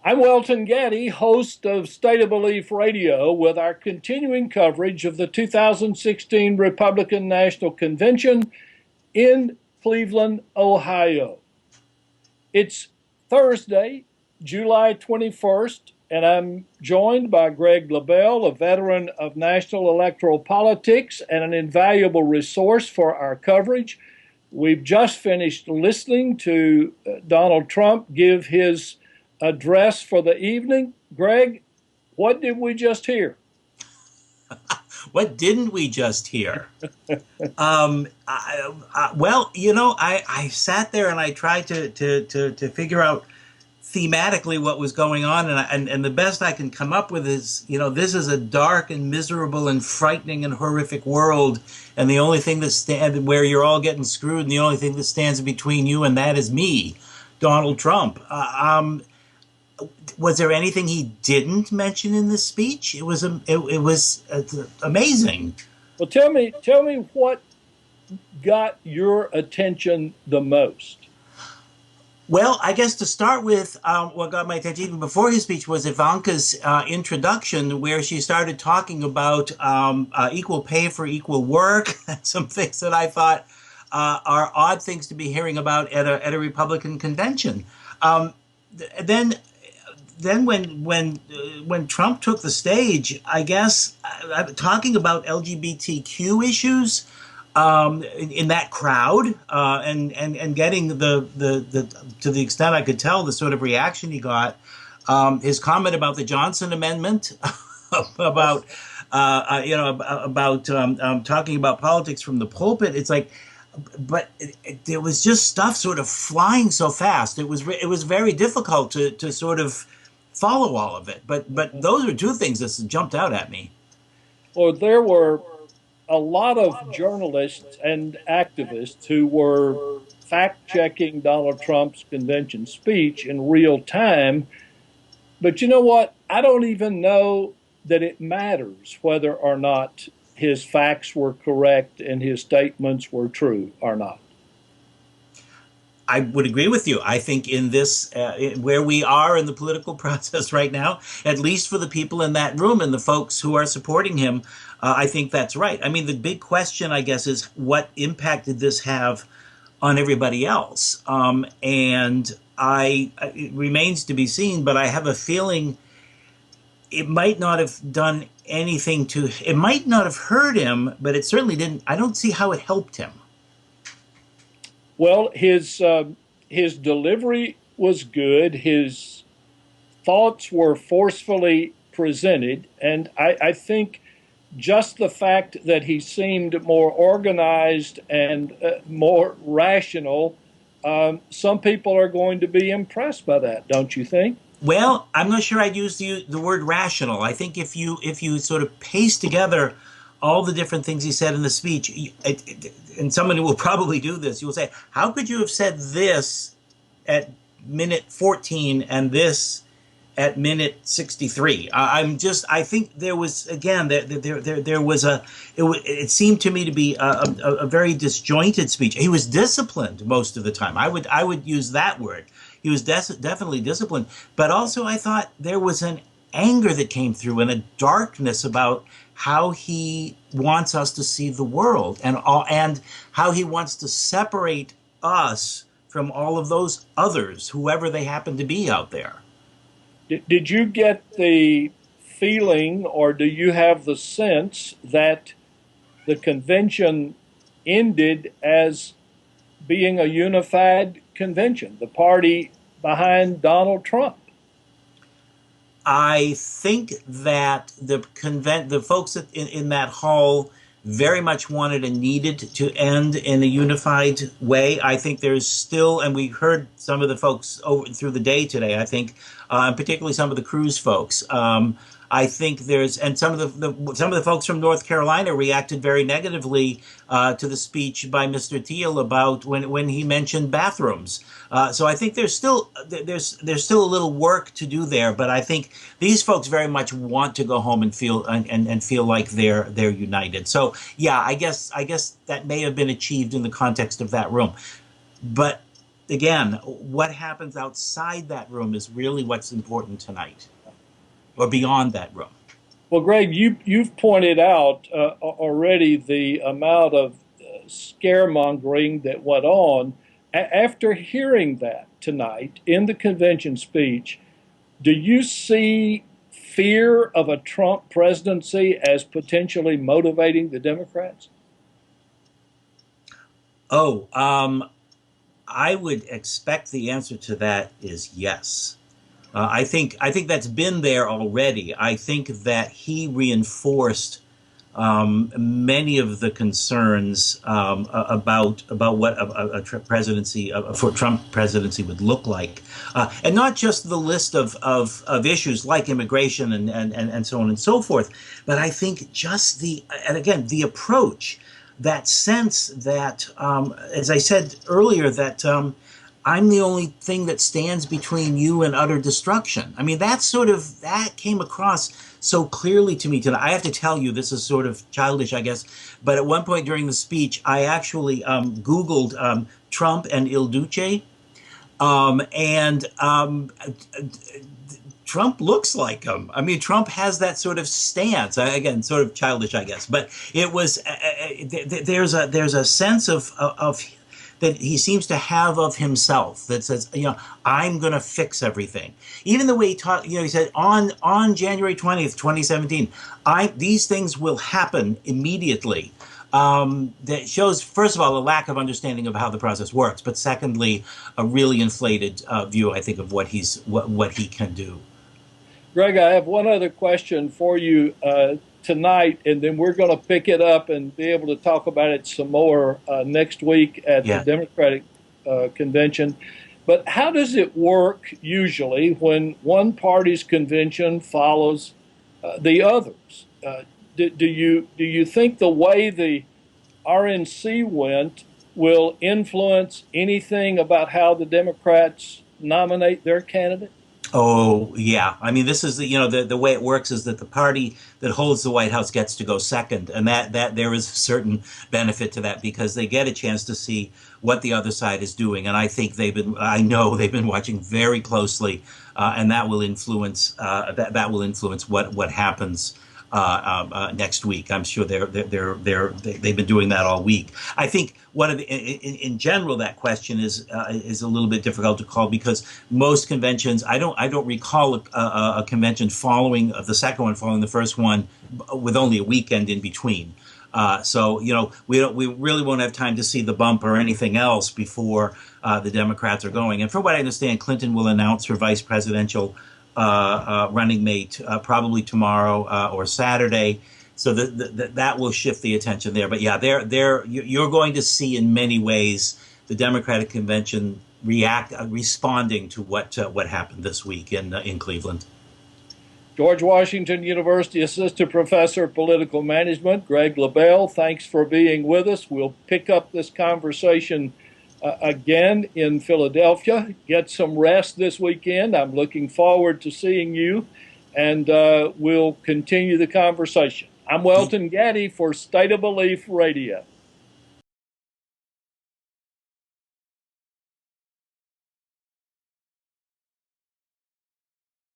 I'm Welton Gaddy, host of State of Belief Radio, with our continuing coverage of the 2016 Republican National Convention in Cleveland, Ohio. It's Thursday, July 21st, and I'm joined by Greg Lebel, a veteran of national electoral politics and an invaluable resource for our coverage. We've just finished listening to Donald Trump give his address for the evening. Greg, what did we just hear? What didn't we just hear? I sat there and I tried to figure out thematically what was going on, and the best I can come up with is, this is a dark and miserable and frightening and horrific world, and the only thing where you're all getting screwed, and the only thing that stands between you and that is me, Donald Trump. Was there anything he didn't mention in this speech? It was amazing. Well, tell me what got your attention the most. Well, I guess to start with, what got my attention even before his speech was Ivanka's introduction, where she started talking about equal pay for equal work, some things that I thought are odd things to be hearing about at a Republican convention. Then when Trump took the stage, I guess talking about LGBTQ issues in that crowd and getting the to the extent I could tell the sort of reaction he got, his comment about the Johnson Amendment, about talking about politics from the pulpit. It's like, but there was just stuff sort of flying so fast. It was very difficult to sort of follow all of it. But those are two things that jumped out at me. Well, there were a lot of journalists and activists who were fact-checking Donald Trump's convention speech in real time. But you know what? I don't even know that it matters whether or not his facts were correct and his statements were true or not. I would agree with you. I think in this, where we are in the political process right now, at least for the people in that room and the folks who are supporting him, I think that's right. I mean, the big question, I guess, is what impact did this have on everybody else? It remains to be seen, but I have a feeling it might not have done anything it might not have hurt him, but it certainly didn't. I don't see how it helped him. Well, his delivery was good. His thoughts were forcefully presented, and I think just the fact that he seemed more organized and more rational, some people are going to be impressed by that, don't you think? Well, I'm not sure I'd use the word rational. I think if you sort of paste together all the different things he said in the speech, and someone will probably do this, you will say, how could you have said this at minute 14 and this at minute 63? I think there was, again, there was it seemed to me to be a very disjointed speech. He was disciplined most of the time. I would use that word. He was definitely disciplined, but also I thought there was an anger that came through and a darkness about how he wants us to see the world and how he wants to separate us from all of those others, whoever they happen to be out there. Did you get the feeling, or do you have the sense that the convention ended as being a unified convention, the party behind Donald Trump? I think that the folks in that hall very much wanted and needed to end in a unified way. I think there's still, and we heard some of the folks over through the day today, I think, and particularly some of the cruise folks. I think and some of the folks from North Carolina reacted very negatively to the speech by Mr. Thiel about when he mentioned bathrooms. So I think there's still a little work to do there, but I think these folks very much want to go home and feel like they're united. So yeah, I guess that may have been achieved in the context of that room, but again, what happens outside that room is really what's important tonight, or beyond that room. Well, Greg, you've pointed out already the amount of scaremongering that went on. After hearing that tonight in the convention speech, do you see fear of a Trump presidency as potentially motivating the Democrats? Oh, I would expect the answer to that is yes. I think that's been there already. I think that he reinforced many of the concerns about what a presidency for Trump presidency would look like, and not just the list of issues like immigration and so on and so forth, but I think just the approach, that sense that, as I said earlier, that I'm the only thing that stands between you and utter destruction. I mean, that came across so clearly to me tonight. I have to tell you, this is sort of childish, I guess, but at one point during the speech, I actually Googled Trump and Il Duce, and Trump looks like him. I mean, Trump has that sort of stance. Again, sort of childish, I guess, but it was. There's a sense of that he seems to have of himself that says, I'm going to fix everything. Even the way he taught, he said on January 20th, 2017, these things will happen immediately. That shows, first of all, a lack of understanding of how the process works, but secondly, a really inflated view, I think, of what he can do. Greg, I have one other question for you tonight, and then we're going to pick it up and be able to talk about it some more next week at the Democratic convention. But how does it work usually when one party's convention follows the others? Do you think the way the RNC went will influence anything about how the Democrats nominate their candidate? Oh, yeah. I mean, this is the way it works is that the party that holds the White House gets to go second, and that there is a certain benefit to that because they get a chance to see what the other side is doing. And I know they've been watching very closely, and that will influence what happens next week. I'm sure they've been doing that all week. I think in general, that question is a little bit difficult to call because most conventions, I don't recall a convention following the second one following the first one with only a weekend in between. So we really won't have time to see the bump or anything else before the Democrats are going. And from what I understand, Clinton will announce her vice presidential running mate probably tomorrow or Saturday, so that will shift the attention there. But yeah, you're going to see in many ways the Democratic convention responding to what happened this week in Cleveland. George Washington University Assistant Professor of Political Management, Greg Lebel, thanks for being with us. We'll pick up this conversation again in Philadelphia. Get some rest this weekend. I'm looking forward to seeing you, and we'll continue the conversation. I'm Welton Gaddy for State of Belief Radio.